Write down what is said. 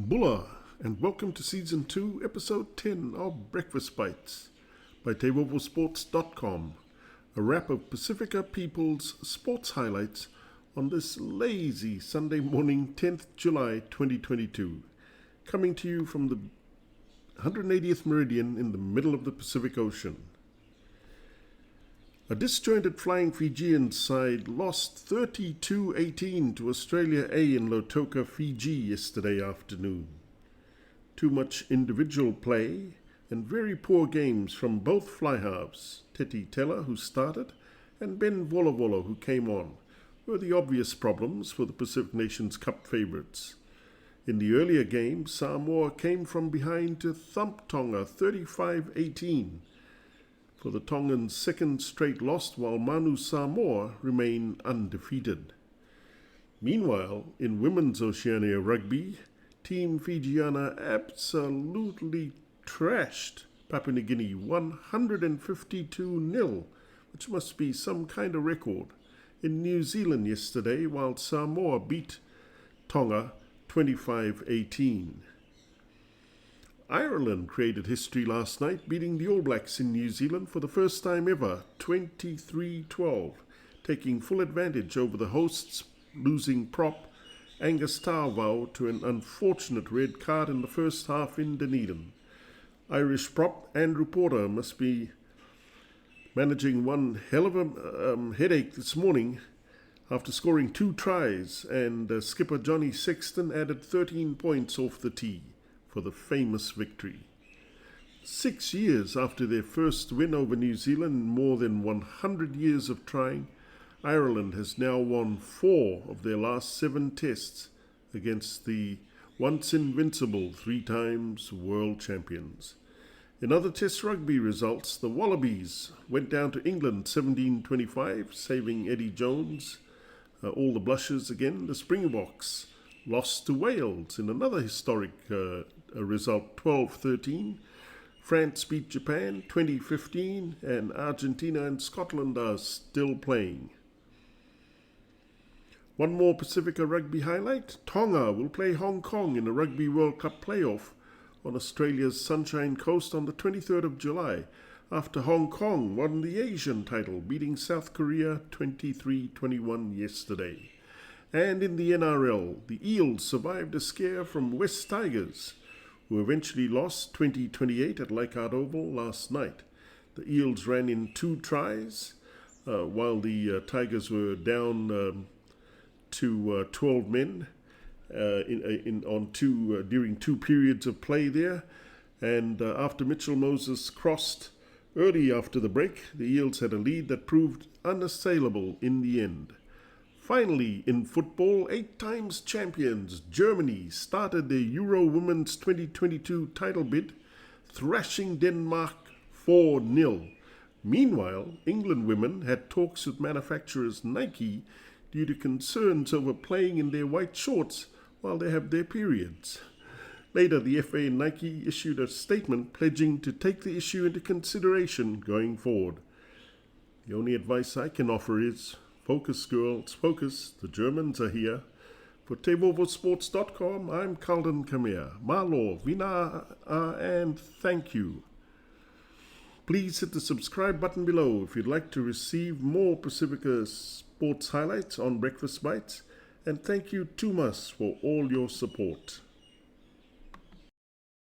Bula, and welcome to Season 2, Episode 10 of Breakfast Bites by TEIVOVODigital.com, a wrap of Pasifika Peoples sports highlights on this lazy Sunday morning, 10th July 2022, coming to you from the 180th meridian in the middle of the Pacific Ocean. A disjointed Flying Fijians side lost 32-18 to Australia A in Lautoka, Fiji yesterday afternoon. Too much individual play and very poor games from both flyhalves, Teti Tela, who started, and Volavola, who came on, were the obvious problems for the Pacific Nations Cup favourites. In the earlier game, Samoa came from behind to thump Tonga 35-18. For the Tongans' second straight loss, while Manu Samoa remain undefeated. Meanwhile, in women's Oceania rugby, Team Fijiana absolutely trashed Papua New Guinea 152-0, which must be some kind of record, in New Zealand yesterday, while Samoa beat Tonga 25-18. Ireland created history last night, beating the All Blacks in New Zealand for the first time ever, 23-12, taking full advantage over the hosts, losing Prop Angus Ta'avao to an unfortunate red card in the first half in Dunedin. Irish prop Andrew Porter must be managing one hell of a headache this morning after scoring 2 tries, and skipper Johnny Sexton added 13 points off the tee for the famous victory. 6 years after their first win over New Zealand in more than 100 years of trying, Ireland has now won 4 of their last 7 tests against the once invincible 3 times world champions. In other test rugby results, the Wallabies went down to England 17-25, saving Eddie Jones all the blushes again. The Springboks lost to Wales in another historic result, 12-13. France beat Japan 2015, and Argentina and Scotland are still playing. One more Pasifika rugby highlight. Tonga will play Hong Kong in a Rugby World Cup playoff on Australia's Sunshine Coast on the 23rd of July, after Hong Kong won the Asian title, beating South Korea 23-21 yesterday. And in the NRL, the Eels survived a scare from West Tigers, who eventually lost 20-28 at Leichhardt Oval last night. The Eels ran in 2 tries, while the Tigers were down to 12 men during 2 periods of play there. And after Mitchell Moses crossed early after the break, the Eels had a lead that proved unassailable in the end. Finally, in football, 8 times champions Germany started their Euro Women's 2022 title bid, thrashing Denmark 4-0. Meanwhile, England women had talks with manufacturers Nike due to concerns over playing in their white shorts while they have their periods. Later, the FA and Nike issued a statement pledging to take the issue into consideration going forward. The only advice I can offer is, focus, girls, focus. The Germans are here. For TEIVOVODigital.com, I'm Kalden Kamea. Malo, Vina, and thank you. Please hit the subscribe button below if you'd like to receive more Pasifika sports highlights on Breakfast Bites. And thank you to us for all your support.